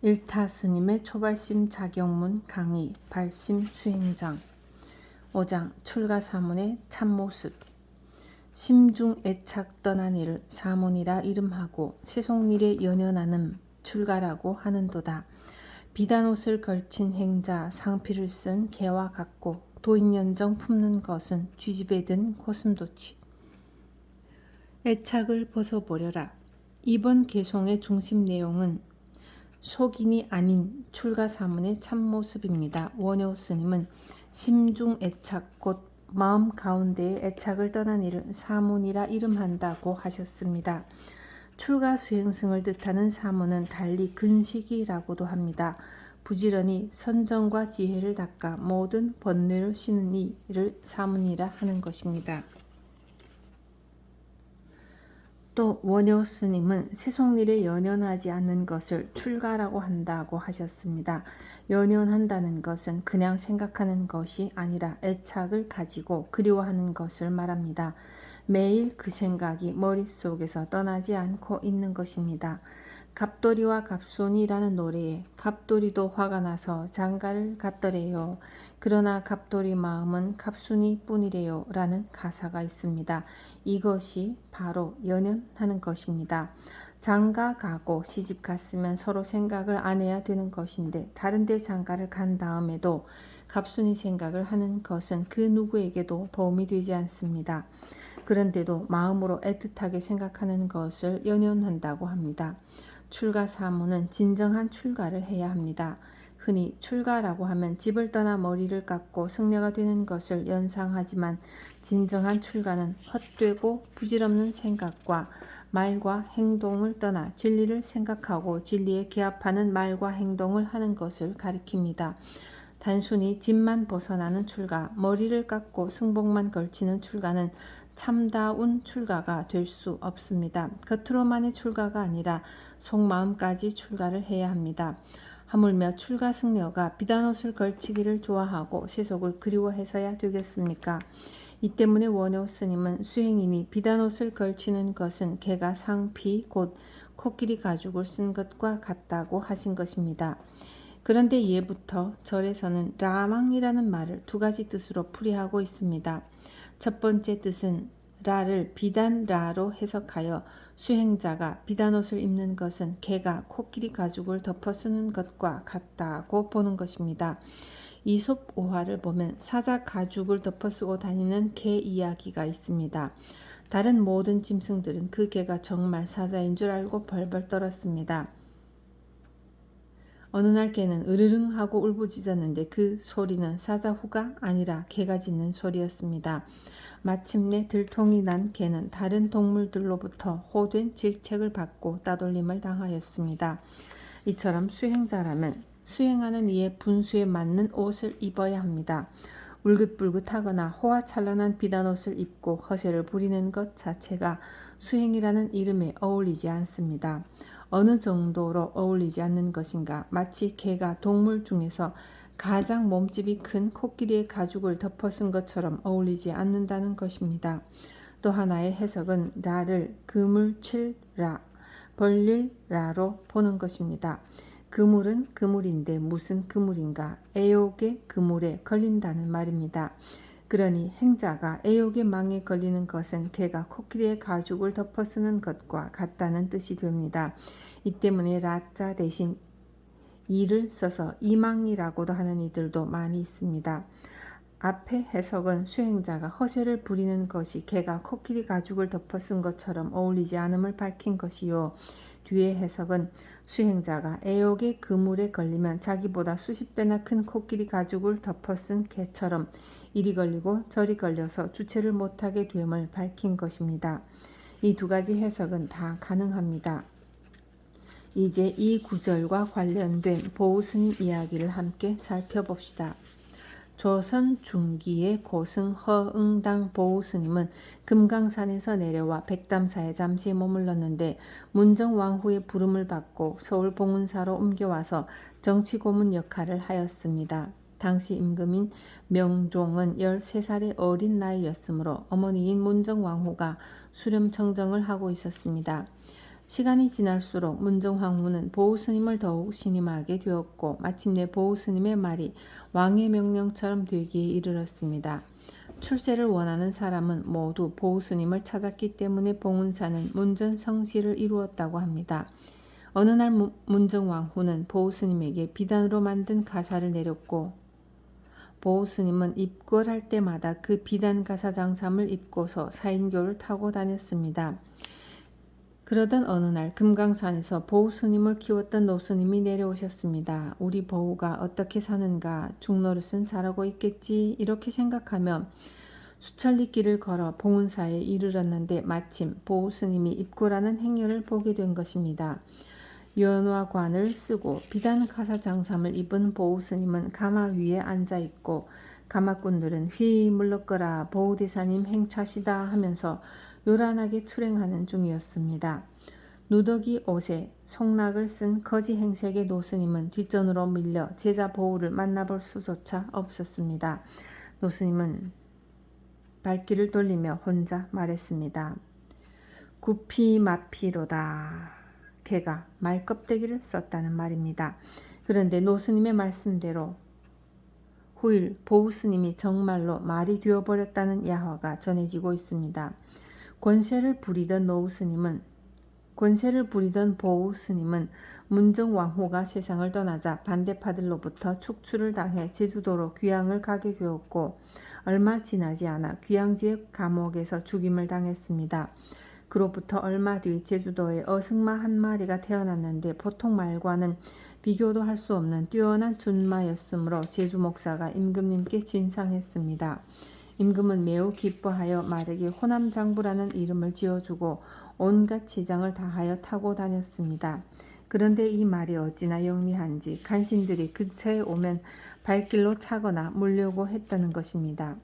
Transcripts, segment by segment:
일타 스님의 초발심 자경문 강의 발심 수행장 5장 출가사문의 참모습. 심중 애착 떠난 이를 사문이라 이름하고 세속일에 연연하는 출가라고 하는도다. 비단옷을 걸친 행자 상피를 쓴 개와 같고 도인연정 품는 것은 쥐집에 든 고슴도치. 애착을 벗어버려라. 이번 개송의 중심 내용은 속인이 아닌 출가사문의 참모습입니다. 원효 스님은 심중 애착 곧 마음 가운데의 애착을 떠난 이를 사문이라 이름한다고 하셨습니다. 출가 수행승을 뜻하는 사문은 달리 근식이라고도 합니다. 부지런히 선정과 지혜를 닦아 모든 번뇌를 쉬는 이를 사문이라 하는 것입니다. 또 원효 스님은 세속일에 연연하지 않는 것을 출가라고 한다고 하셨습니다. 연연한다는 것은 그냥 생각하는 것이 아니라 애착을 가지고 그리워하는 것을 말합니다. 매일 그 생각이 머릿속에서 떠나지 않고 있는 것입니다. 갑돌이와 갑순이라는 노래에 갑돌이도 화가 나서 장가를 갔더래요. 그러나 갑돌이 마음은 갑순이 뿐이래요 라는 가사가 있습니다. 이것이 바로 연연하는 것입니다. 장가 가고 시집 갔으면 서로 생각을 안 해야 되는 것인데 다른 데 장가를 간 다음에도 갑순이 생각을 하는 것은 그 누구에게도 도움이 되지 않습니다. 그런데도 마음으로 애틋하게 생각하는 것을 연연한다고 합니다. 출가 사문은 진정한 출가를 해야 합니다. 흔히 출가라고 하면 집을 떠나 머리를 깎고 승려가 되는 것을 연상하지만 진정한 출가는 헛되고 부질없는 생각과 말과 행동을 떠나 진리를 생각하고 진리에 기합하는 말과 행동을 하는 것을 가리킵니다. 단순히 집만 벗어나는 출가, 머리를 깎고 승복만 걸치는 출가는 참다운 출가가 될 수 없습니다. 겉으로만의 출가가 아니라 속마음까지 출가를 해야 합니다. 하물며 출가 승려가 비단옷을 걸치기를 좋아하고 세속을 그리워해서야 되겠습니까? 이 때문에 원효 스님은 수행인이 비단옷을 걸치는 것은 개가 상피 곧 코끼리 가죽을 쓴 것과 같다고 하신 것입니다. 그런데 예부터 절에서는 라망이라는 말을 두 가지 뜻으로 풀이하고 있습니다. 첫 번째 뜻은 라를 비단라로 해석하여 수행자가 비단옷을 입는 것은 개가 코끼리 가죽을 덮어 쓰는 것과 같다고 보는 것입니다. 이솝 오화를 보면 사자 가죽을 덮어 쓰고 다니는 개 이야기가 있습니다. 다른 모든 짐승들은 그 개가 정말 사자인 줄 알고 벌벌 떨었습니다. 어느 날 개는 으르릉 하고 울부짖었는데 그 소리는 사자후가 아니라 개가 짖는 소리였습니다. 마침내 들통이 난 개는 다른 동물들로부터 호된 질책을 받고 따돌림을 당하였습니다. 이처럼 수행자라면 수행하는 이의 분수에 맞는 옷을 입어야 합니다. 울긋불긋하거나 호화찬란한 비단옷을 입고 허세를 부리는 것 자체가 수행이라는 이름에 어울리지 않습니다. 어느 정도로 어울리지 않는 것인가? 마치 개가 동물 중에서 가장 몸집이 큰 코끼리의 가죽을 덮어 쓴 것처럼 어울리지 않는다는 것입니다. 또 하나의 해석은 라를 그물칠 라, 벌릴 라로 보는 것입니다. 그물은 그물인데 무슨 그물인가? 애욕의 그물에 걸린다는 말입니다. 그러니 행자가 애욕의 망에 걸리는 것은 개가 코끼리의 가죽을 덮어 쓰는 것과 같다는 뜻이 됩니다. 이 때문에 라자 대신 이를 써서 이망이라고도 하는 이들도 많이 있습니다. 앞의 해석은 수행자가 허세를 부리는 것이 개가 코끼리 가죽을 덮어 쓴 것처럼 어울리지 않음을 밝힌 것이요. 뒤의 해석은 수행자가 애욕의 그물에 걸리면 자기보다 수십 배나 큰 코끼리 가죽을 덮어 쓴 개처럼 이리 걸리고 저리 걸려서 주체를 못하게 됨을 밝힌 것입니다. 이 두 가지 해석은 다 가능합니다. 이제 이 구절과 관련된 보우스님 이야기를 함께 살펴봅시다. 조선 중기의 고승 허응당 보우스님은 금강산에서 내려와 백담사에 잠시 머물렀는데 문정왕후의 부름을 받고 서울 봉은사로 옮겨와서 정치고문 역할을 하였습니다. 당시 임금인 명종은 13살의 어린 나이였으므로 어머니인 문정왕후가 수렴청정을 하고 있었습니다. 시간이 지날수록 문정황후는 보호스님을 더욱 신임하게 되었고 마침내 보호스님의 말이 왕의 명령처럼 되기에 이르렀습니다. 출세를 원하는 사람은 모두 보호스님을 찾았기 때문에 봉은사는 문전성시를 이루었다고 합니다. 어느 날 문정왕후는 보호스님에게 비단으로 만든 가사를 내렸고 보호스님은 입궐할 때마다 그 비단 가사 장삼을 입고서 사인교를 타고 다녔습니다. 그러던 어느 날 금강산에서 보호스님을 키웠던 노스님이 내려오셨습니다. 우리 보호가 어떻게 사는가, 중노릇은 잘하고 있겠지 이렇게 생각하며 수천리 길을 걸어 봉은사에 이르렀는데 마침 보호스님이 입구라는 행렬을 보게 된 것입니다. 연화관을 쓰고 비단 가사 장삼을 입은 보호스님은 가마 위에 앉아있고 가마꾼들은 휘 물러거라 보호대사님 행차시다 하면서 요란하게 출행하는 중이었습니다. 누더기 옷에 송락을 쓴 거지 행색의 노스님은 뒷전으로 밀려 제자 보호를 만나볼 수조차 없었습니다. 노스님은 발길을 돌리며 혼자 말했습니다. 구피 마피로다. 개가 말껍데기를 썼다는 말입니다. 그런데 노스님의 말씀대로 후일 보호스님이 정말로 말이 되어버렸다는 야화가 전해지고 있습니다. 권세를 부리던 보호스님은 문정왕후가 세상을 떠나자 반대파들로부터 축출을 당해 제주도로 귀양을 가게 되었고 얼마 지나지 않아 귀양지역 감옥에서 죽임을 당했습니다. 그로부터 얼마 뒤 제주도에 어승마 한 마리가 태어났는데 보통 말과는 비교도 할 수 없는 뛰어난 준마였으므로 제주 목사가 임금님께 진상했습니다. 임금은 매우 기뻐하여 말에게 호남장부라는 이름을 지어주고 온갖 지장을 다하여 타고 다녔습니다. 그런데 이 말이 어찌나 영리한지 간신들이 근처에 오면 발길로 차거나 물려고 했다는 것입니다.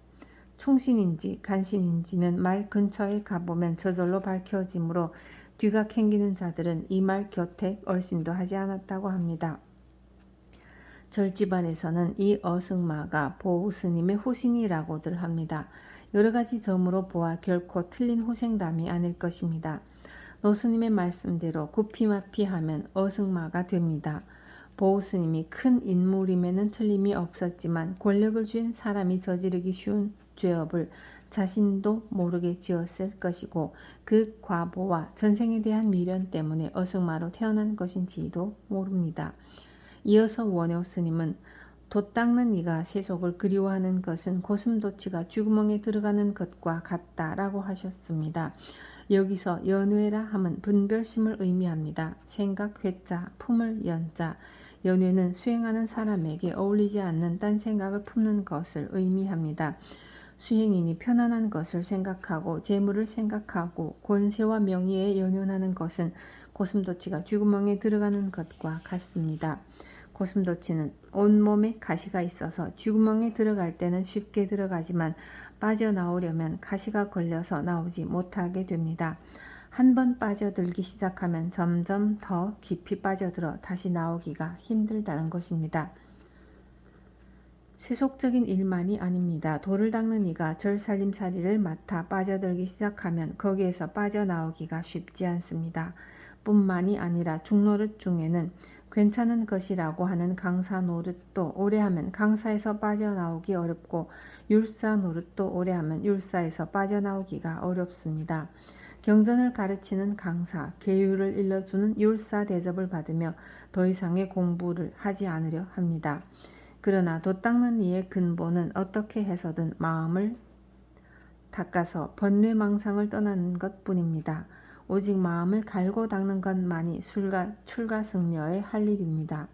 충신인지 간신인지는 말 근처에 가보면 저절로 밝혀지므로 뒤가 캥기는 자들은 이 말 곁에 얼씬도 하지 않았다고 합니다. 절집안에서는 이 어승마가 보호스님의 후신이라고들 합니다. 여러 가지 점으로 보아 결코 틀린 후생담이 아닐 것입니다. 노스님의 말씀대로 구피마피하면 어승마가 됩니다. 보호스님이 큰 인물임에는 틀림이 없었지만 권력을 쥔 사람이 저지르기 쉬운 죄업을 자신도 모르게 지었을 것이고 그 과보와 전생에 대한 미련 때문에 어승마로 태어난 것인지도 모릅니다. 이어서 원효 스님은 돛 닦는 이가 세속을 그리워하는 것은 고슴도치가 쥐구멍에 들어가는 것과 같다라고 하셨습니다. 여기서 연회라 함은 분별심을 의미합니다. 생각 회자, 품을 연자. 연회는 수행하는 사람에게 어울리지 않는 딴 생각을 품는 것을 의미합니다. 수행인이 편안한 것을 생각하고 재물을 생각하고 권세와 명예에 연연하는 것은 고슴도치가 쥐구멍에 들어가는 것과 같습니다. 고슴도치는 온몸에 가시가 있어서 쥐구멍에 들어갈 때는 쉽게 들어가지만 빠져나오려면 가시가 걸려서 나오지 못하게 됩니다. 한 번 빠져들기 시작하면 점점 더 깊이 빠져들어 다시 나오기가 힘들다는 것입니다. 세속적인 일만이 아닙니다. 돌을 닦는 이가 절살림살이를 맡아 빠져들기 시작하면 거기에서 빠져나오기가 쉽지 않습니다. 뿐만이 아니라 중노릇 중에는 괜찮은 것이라고 하는 강사 노릇도 오래하면 강사에서 빠져나오기 어렵고 율사 노릇도 오래하면 율사에서 빠져나오기가 어렵습니다. 경전을 가르치는 강사, 계율을 일러주는 율사 대접을 받으며 더 이상의 공부를 하지 않으려 합니다. 그러나 돛 닦는 이의 근본은 어떻게 해서든 마음을 닦아서 번뇌망상을 떠나는 것뿐입니다. 오직 마음을 갈고 닦는 것만이 출가승려의 할 일입니다.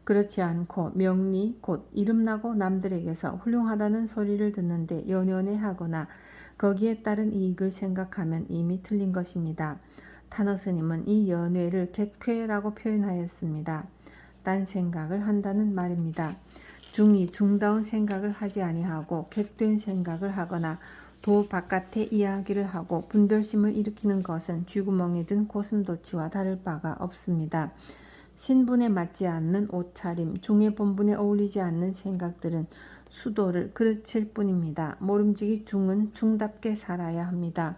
그렇지 않고 명리 곧 이름나고 남들에게서 훌륭하다는 소리를 듣는데 연연해하거나 거기에 따른 이익을 생각하면 이미 틀린 것입니다. 탄어 스님은 이 연회를 객회라고 표현하였습니다. 딴 생각을 한다는 말입니다. 중이 중다운 생각을 하지 아니하고 객된 생각을 하거나 도 바깥의 이야기를 하고 분별심을 일으키는 것은 쥐구멍에 든 고슴도치와 다를 바가 없습니다. 신분에 맞지 않는 옷차림, 중의 본분에 어울리지 않는 생각들은 수도를 그르칠 뿐입니다. 모름지기 중은 중답게 살아야 합니다.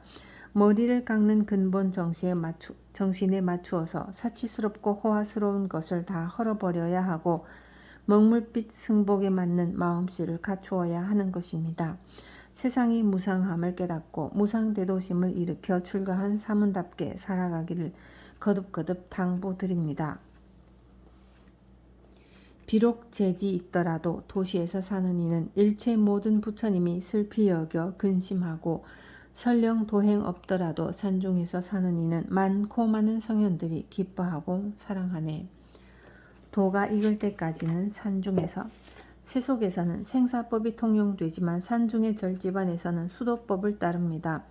머리를 깎는 근본 정신에 맞추어서 사치스럽고 호화스러운 것을 다 헐어버려야 하고 먹물빛 승복에 맞는 마음씨를 갖추어야 하는 것입니다. 세상이 무상함을 깨닫고 무상대도심을 일으켜 출가한 사문답게 살아가기를 거듭거듭 당부드립니다. 비록 재지 있더라도 도시에서 사는 이는 일체 모든 부처님이 슬피 여겨 근심하고 설령 도행 없더라도 산중에서 사는 이는 많고 많은 성현들이 기뻐하고 사랑하네. 도가 익을 때까지는 산중에서, 세속에서는 생사법이 통용되지만 산중의 절집안에서는 수도법을 따릅니다.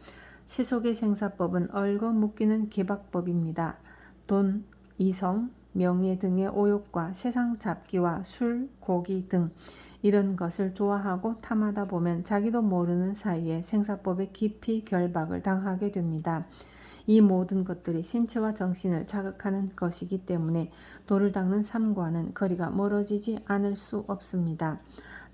세속의 생사법은 얽어 묶이는 계박법입니다. 돈, 이성, 명예 등의 오욕과 세상 잡기와 술, 고기 등 이런 것을 좋아하고 탐하다 보면 자기도 모르는 사이에 생사법에 깊이 결박을 당하게 됩니다. 이 모든 것들이 신체와 정신을 자극하는 것이기 때문에 도를 닦는 삶과는 거리가 멀어지지 않을 수 없습니다.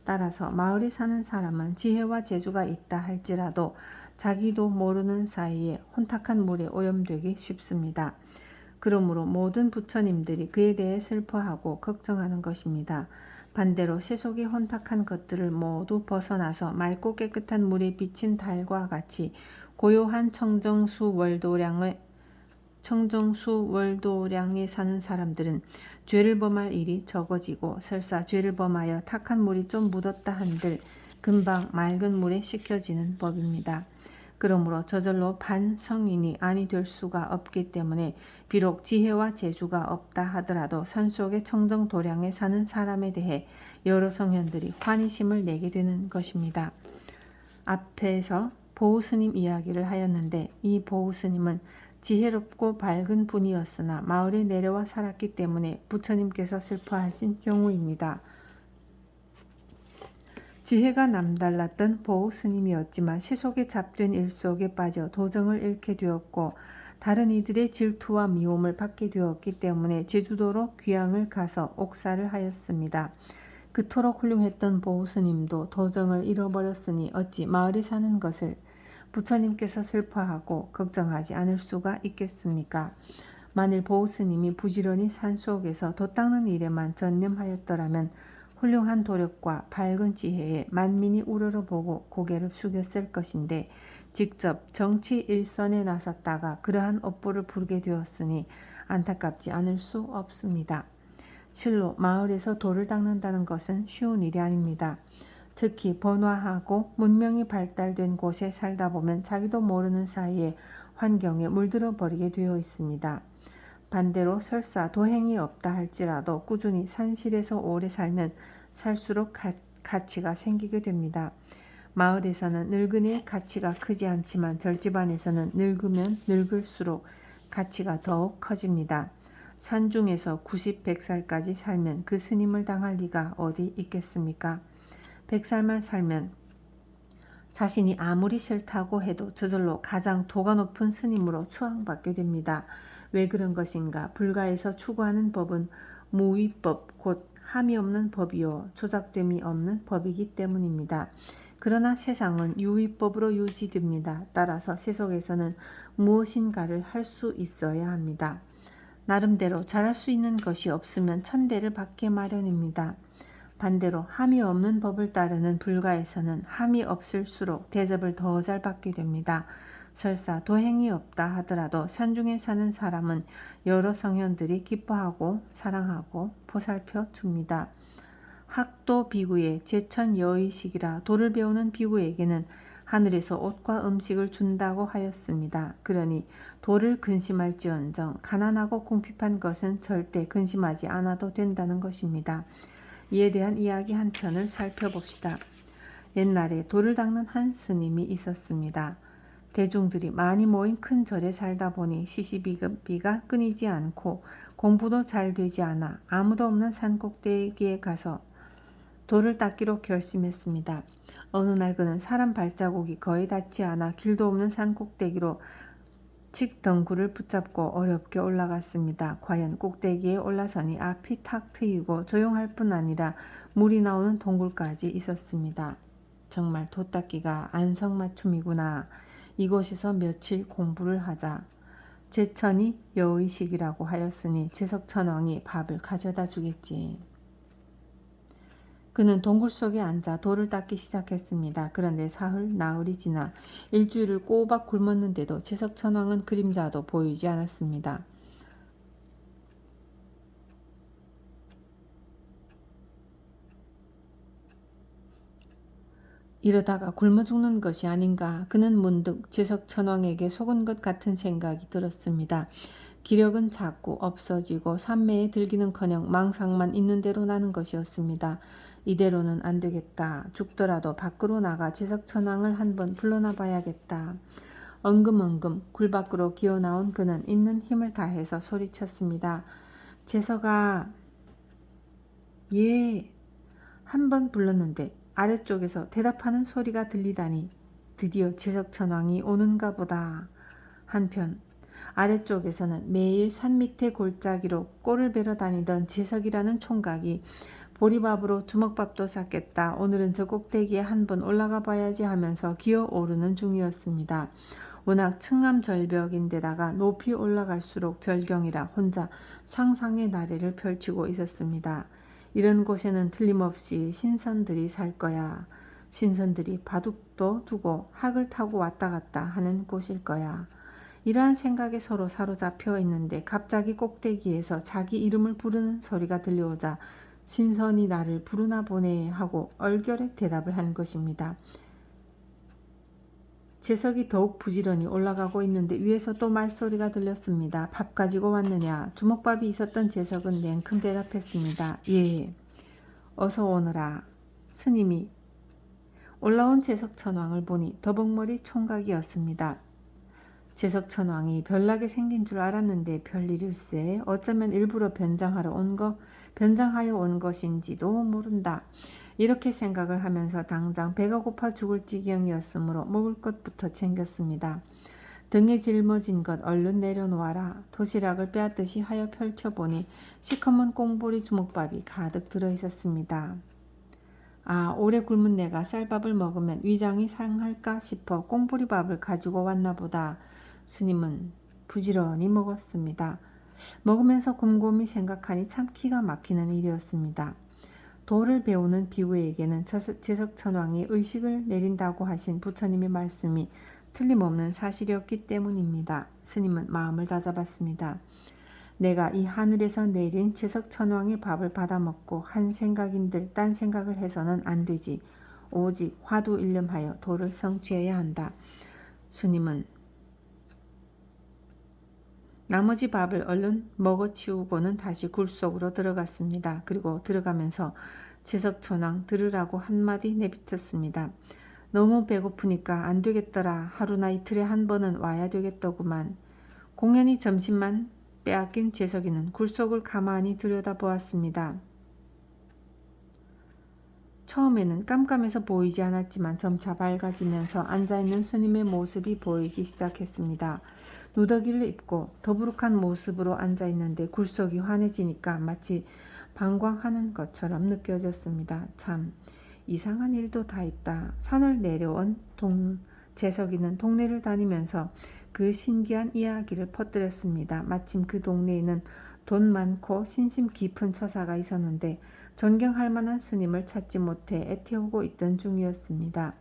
따라서 마을에 사는 사람은 지혜와 재주가 있다 할지라도 자기도 모르는 사이에 혼탁한 물에 오염되기 쉽습니다. 그러므로 모든 부처님들이 그에 대해 슬퍼하고 걱정하는 것입니다. 반대로 세속의 혼탁한 것들을 모두 벗어나서 맑고 깨끗한 물에 비친 달과 같이 고요한 청정수 월도량에 사는 사람들은 죄를 범할 일이 적어지고 설사 죄를 범하여 탁한 물이 좀 묻었다 한들 금방 맑은 물에 씻겨지는 법입니다. 그러므로 저절로 반성인이 아니 될 수가 없기 때문에 비록 지혜와 재주가 없다 하더라도 산속의 청정도량에 사는 사람에 대해 여러 성현들이 환희심을 내게 되는 것입니다. 앞에서 보우스님 이야기를 하였는데 이 보우스님은 지혜롭고 밝은 분이었으나 마을에 내려와 살았기 때문에 부처님께서 슬퍼하신 경우입니다. 지혜가 남달랐던 보우스님이었지만 세속에 잡된 일 속에 빠져 도정을 잃게 되었고 다른 이들의 질투와 미움을 받게 되었기 때문에 제주도로 귀향을 가서 옥사를 하였습니다. 그토록 훌륭했던 보우스님도 도정을 잃어버렸으니 어찌 마을에 사는 것을 부처님께서 슬퍼하고 걱정하지 않을 수가 있겠습니까? 만일 보우스님이 부지런히 산속에서 도 닦는 일에만 전념하였더라면 훌륭한 도력과 밝은 지혜에 만민이 우러러보고 고개를 숙였을 것인데 직접 정치 일선에 나섰다가 그러한 업보를 부르게 되었으니 안타깝지 않을 수 없습니다. 실로 마을에서 도를 닦는다는 것은 쉬운 일이 아닙니다. 특히 번화하고 문명이 발달된 곳에 살다 보면 자기도 모르는 사이에 환경에 물들어 버리게 되어 있습니다. 반대로 설사 도행이 없다 할지라도 꾸준히 산실에서 오래 살면 살수록 가치가 생기게 됩니다. 마을에서는 늙은이의 가치가 크지 않지만 절집안에서는 늙으면 늙을수록 가치가 더욱 커집니다. 산중에서 90, 100살까지 살면 그 스님을 당할 리가 어디 있겠습니까? 100살만 살면 자신이 아무리 싫다고 해도 저절로 가장 도가 높은 스님으로 추앙받게 됩니다. 왜 그런 것인가? 불가에서 추구하는 법은 무위법, 곧 함이 없는 법이요 조작됨이 없는 법이기 때문입니다. 그러나 세상은 유위법으로 유지됩니다. 따라서 세속에서는 무엇인가를 할 수 있어야 합니다. 나름대로 잘할 수 있는 것이 없으면 천대를 받게 마련입니다. 반대로 함이 없는 법을 따르는 불가에서는 함이 없을수록 대접을 더 잘 받게 됩니다. 설사 도행이 없다 하더라도 산중에 사는 사람은 여러 성현들이 기뻐하고 사랑하고 보살펴 줍니다. 학도 비구의 제천 여의식이라 도를 배우는 비구에게는 하늘에서 옷과 음식을 준다고 하였습니다. 그러니 도를 근심할지언정 가난하고 궁핍한 것은 절대 근심하지 않아도 된다는 것입니다. 이에 대한 이야기 한 편을 살펴봅시다. 옛날에 도를 닦는 한 스님이 있었습니다. 대중들이 많이 모인 큰 절에 살다 보니 시시비가 끊이지 않고 공부도 잘 되지 않아 아무도 없는 산 꼭대기에 가서 도를 닦기로 결심했습니다. 어느 날 그는 사람 발자국이 거의 닿지 않아 길도 없는 산 꼭대기로 칡덩굴을 붙잡고 어렵게 올라갔습니다. 과연 꼭대기에 올라서니 앞이 탁 트이고 조용할 뿐 아니라 물이 나오는 동굴까지 있었습니다. 정말 도 닦기가 안성맞춤이구나. 이곳에서 며칠 공부를 하자. 제천이 여의식이라고 하였으니 제석천왕이 밥을 가져다 주겠지. 그는 동굴 속에 앉아 돌을 닦기 시작했습니다. 그런데 사흘, 나흘이 지나 일주일을 꼬박 굶었는데도 제석천왕은 그림자도 보이지 않았습니다. 이러다가 굶어 죽는 것이 아닌가. 그는 문득 제석천왕에게 속은 것 같은 생각이 들었습니다. 기력은 자꾸 없어지고 산매에 들기는커녕 망상만 있는 대로 나는 것이었습니다. 이대로는 안 되겠다. 죽더라도 밖으로 나가 제석천왕을 한번 불러나 봐야겠다. 엉금엉금 굴 밖으로 기어나온 그는 있는 힘을 다해서 소리쳤습니다. 제석아. 예. 한번 불렀는데 아래쪽에서 대답하는 소리가 들리다니 드디어 제석천왕이 오는가 보다. 한편 아래쪽에서는 매일 산 밑에 골짜기로 꼴을 베러 다니던 제석이라는 총각이 보리밥으로 주먹밥도 쌌겠다. 오늘은 저 꼭대기에 한번 올라가 봐야지 하면서 기어오르는 중이었습니다. 워낙 층암절벽인데다가 높이 올라갈수록 절경이라 혼자 상상의 나래를 펼치고 있었습니다. 이런 곳에는 틀림없이 신선들이 살 거야. 신선들이 바둑도 두고 학을 타고 왔다 갔다 하는 곳일 거야. 이러한 생각에 서로 사로잡혀 있는데 갑자기 꼭대기에서 자기 이름을 부르는 소리가 들려오자 신선이 나를 부르나 보네 하고 얼결에 대답을 한 것입니다. 제석이 더욱 부지런히 올라가고 있는데 위에서 또 말소리가 들렸습니다. 밥 가지고 왔느냐? 주먹밥이 있었던 제석은 냉큼 대답했습니다. 예. 어서 오너라. 스님이 올라온 제석천왕을 보니 더벅머리 총각이었습니다. 제석천왕이 별나게 생긴 줄 알았는데 별일일세. 어쩌면 일부러 변장하여 온 것인지도 모른다. 이렇게 생각을 하면서 당장 배가 고파 죽을 지경이었으므로 먹을 것부터 챙겼습니다. 등에 짊어진 것 얼른 내려놓아라. 도시락을 빼앗듯이 하여 펼쳐보니 시커먼 꽁보리 주먹밥이 가득 들어있었습니다. 아, 오래 굶은 내가 쌀밥을 먹으면 위장이 상할까 싶어 꽁보리밥을 가지고 왔나 보다. 스님은 부지런히 먹었습니다. 먹으면서 곰곰이 생각하니 참 기가 막히는 일이었습니다. 도를 배우는 비구에게는 제석천왕이 의식을 내린다고 하신 부처님의 말씀이 틀림없는 사실이었기 때문입니다. 스님은 마음을 다잡았습니다. 내가 이 하늘에서 내린 제석천왕의 밥을 받아먹고 한 생각인들 딴 생각을 해서는 안 되지. 오직 화두일념하여 도를 성취해야 한다. 스님은 나머지 밥을 얼른 먹어치우고는 다시 굴 속으로 들어갔습니다. 그리고 들어가면서 제석천왕 들으라고 한마디 내뱉었습니다. 너무 배고프니까 안 되겠더라. 하루나 이틀에 한 번은 와야 되겠더구만. 공연히 점심만 빼앗긴 제석이는 굴 속을 가만히 들여다보았습니다. 처음에는 깜깜해서 보이지 않았지만 점차 밝아지면서 앉아있는 스님의 모습이 보이기 시작했습니다. 누더기를 입고 더부룩한 모습으로 앉아있는데 굴속이 환해지니까 마치 방광하는 것처럼 느껴졌습니다. 참 이상한 일도 다 있다. 산을 내려온 제석이는 동네를 다니면서 그 신기한 이야기를 퍼뜨렸습니다. 마침 그 동네에는 돈 많고 신심 깊은 처사가 있었는데 존경할 만한 스님을 찾지 못해 애태우고 있던 중이었습니다.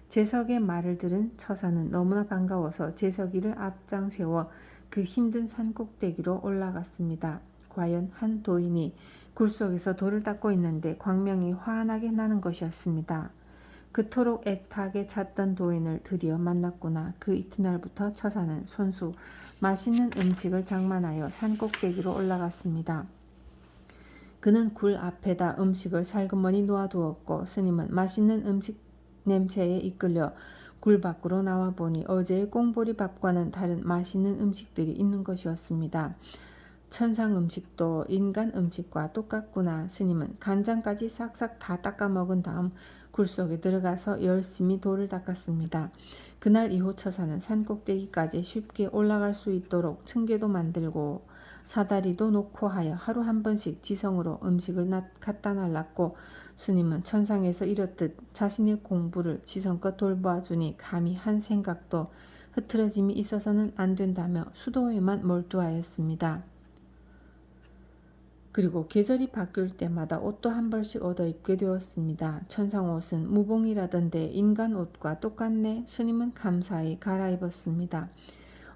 제석의 말을 들은 처사는 너무나 반가워서 제석이를 앞장 세워 그 힘든 산 꼭대기로 올라갔습니다. 과연 한 도인이 굴속에서 돌을 닦고 있는데 광명이 환하게 나는 것이었습니다. 그토록 애타게 찾던 도인을 드디어 만났구나. 그 이튿날부터 처사는 손수 맛있는 음식을 장만하여 산 꼭대기로 올라갔습니다. 그는 굴 앞에다 음식을 살그머니 놓아두었고 스님은 맛있는 음식 냄새에 이끌려 굴 밖으로 나와 보니 어제의 꽁보리밥과는 다른 맛있는 음식들이 있는 것이었습니다. 천상 음식도 인간 음식과 똑같구나. 스님은 간장까지 싹싹 다 닦아 먹은 다음 굴 속에 들어가서 열심히 돌을 닦았습니다. 그날 이후 처사는 산꼭대기까지 쉽게 올라갈 수 있도록 층계도 만들고 사다리도 놓고 하여 하루 한 번씩 지성으로 음식을 갖다 날랐고 스님은 천상에서 이렇듯 자신의 공부를 지성껏 돌보아주니 감히 한 생각도 흐트러짐이 있어서는 안 된다며 수도에만 몰두하였습니다. 그리고 계절이 바뀔 때마다 옷도 한 벌씩 얻어 입게 되었습니다. 천상옷은 무봉이라던데 인간 옷과 똑같네. 스님은 감사히 갈아입었습니다.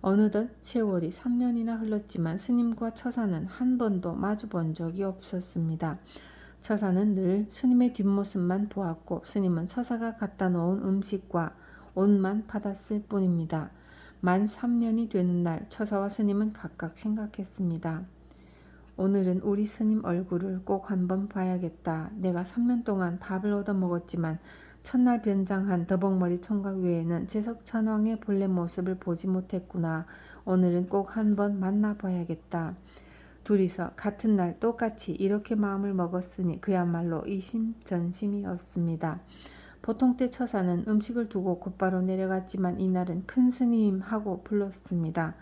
어느덧 세월이 3년이나 흘렀지만 스님과 처사는 한 번도 마주 본 적이 없었습니다. 처사는 늘 스님의 뒷모습만 보았고 스님은 처사가 갖다 놓은 음식과 옷만 받았을 뿐입니다. 만 3년이 되는 날 처사와 스님은 각각 생각했습니다. 오늘은 우리 스님 얼굴을 꼭 한번 봐야겠다. 내가 3년 동안 밥을 얻어 먹었지만 첫날 변장한 더벅머리 총각 외에는 제석천왕의 본래 모습을 보지 못했구나. 오늘은 꼭 한번 만나봐야겠다. 둘이서 같은 날 똑같이 이렇게 마음을 먹었으니 그야말로 이심전심이었습니다. 보통 때 처사는 음식을 두고 곧바로 내려갔지만 이날은 큰 스님 하고 불렀습니다.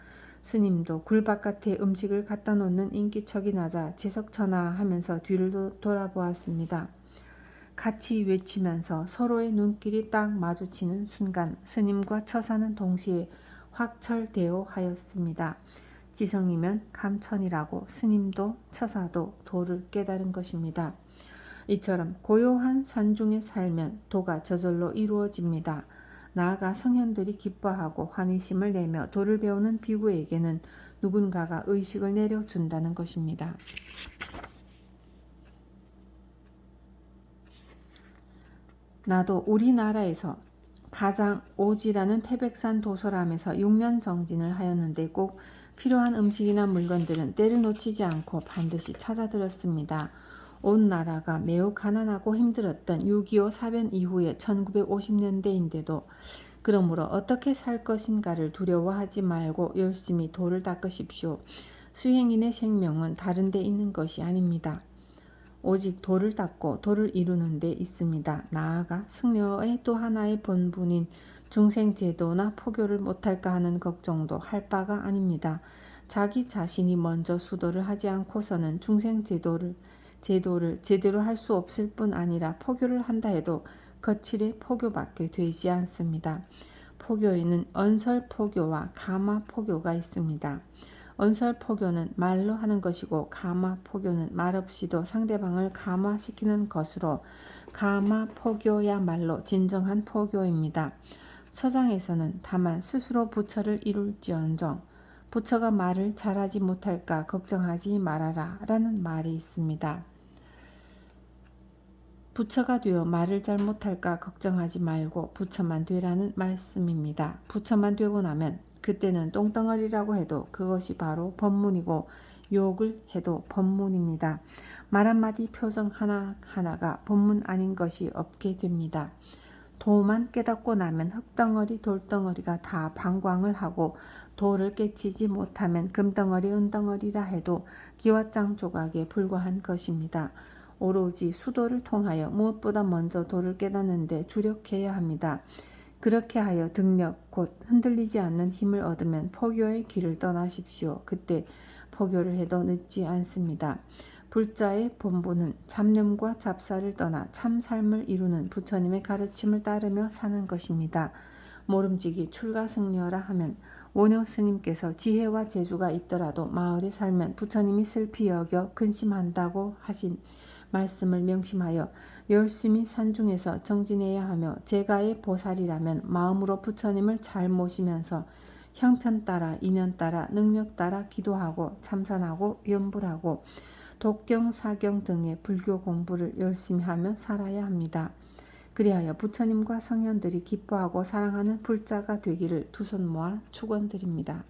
스님도 굴 바깥에 음식을 갖다 놓는 인기척이 나자 제석천하 하면서 뒤를 돌아보았습니다. 같이 외치면서 서로의 눈길이 딱 마주치는 순간 스님과 처사는 동시에 확철대오 하였습니다. 지성이면 감천이라고 스님도 처사도 도를 깨달은 것입니다. 이처럼 고요한 산중에 살면 도가 저절로 이루어집니다. 나아가 성현들이 기뻐하고 환희심을 내며 도를 배우는 비구에게는 누군가가 의식을 내려준다는 것입니다. 나도 우리나라에서 가장 오지라는 태백산 도소람에서 6년 정진을 하였는데 꼭 필요한 음식이나 물건들은 때를 놓치지 않고 반드시 찾아들었습니다. 온 나라가 매우 가난하고 힘들었던 6.25 사변 이후의 1950년대인데도 그러므로 어떻게 살 것인가를 두려워하지 말고 열심히 도를 닦으십시오. 수행인의 생명은 다른 데 있는 것이 아닙니다. 오직 도를 닦고 도를 이루는 데 있습니다. 나아가 승려의 또 하나의 본분인 중생제도나 포교를 못할까 하는 걱정도 할 바가 아닙니다. 자기 자신이 먼저 수도를 하지 않고서는 중생제도를 제대로 할 수 없을 뿐 아니라 포교를 한다 해도 거칠의 포교밖에 되지 않습니다. 포교에는 언설포교와 가마포교가 있습니다. 언설포교는 말로 하는 것이고 가마포교는 말없이도 상대방을 감화시키는 것으로 가마포교야말로 진정한 포교입니다. 서장에서는 다만 스스로 부처를 이룰지언정 부처가 말을 잘하지 못할까 걱정하지 말아라 라는 말이 있습니다. 부처가 되어 말을 잘 못할까 걱정하지 말고 부처만 되라는 말씀입니다. 부처만 되고 나면 그때는 똥덩어리라고 해도 그것이 바로 법문이고 욕을 해도 법문입니다. 말 한마디 표정 하나하나가 법문 아닌 것이 없게 됩니다. 도만 깨닫고 나면 흙덩어리 돌덩어리가 다 방광을 하고 도를 깨치지 못하면 금덩어리 은덩어리라 해도 기왓장 조각에 불과한 것입니다. 오로지 수도를 통하여 무엇보다 먼저 도를 깨닫는데 주력해야 합니다. 그렇게 하여 등력 곧 흔들리지 않는 힘을 얻으면 포교의 길을 떠나십시오. 그때 포교를 해도 늦지 않습니다. 불자의 본분은 잡념과 잡사를 떠나 참 삶을 이루는 부처님의 가르침을 따르며 사는 것입니다. 모름지기 출가승려라 하면 원효 스님께서 지혜와 재주가 있더라도 마을에 살면 부처님이 슬피 여겨 근심한다고 하신 말씀을 명심하여 열심히 산중에서 정진해야 하며 제가의 보살이라면 마음으로 부처님을 잘 모시면서 형편 따라 인연 따라 능력 따라 기도하고 참선하고 염불하고 독경, 사경 등의 불교 공부를 열심히 하며 살아야 합니다. 그리하여 부처님과 성현들이 기뻐하고 사랑하는 불자가 되기를 두 손 모아 축원드립니다.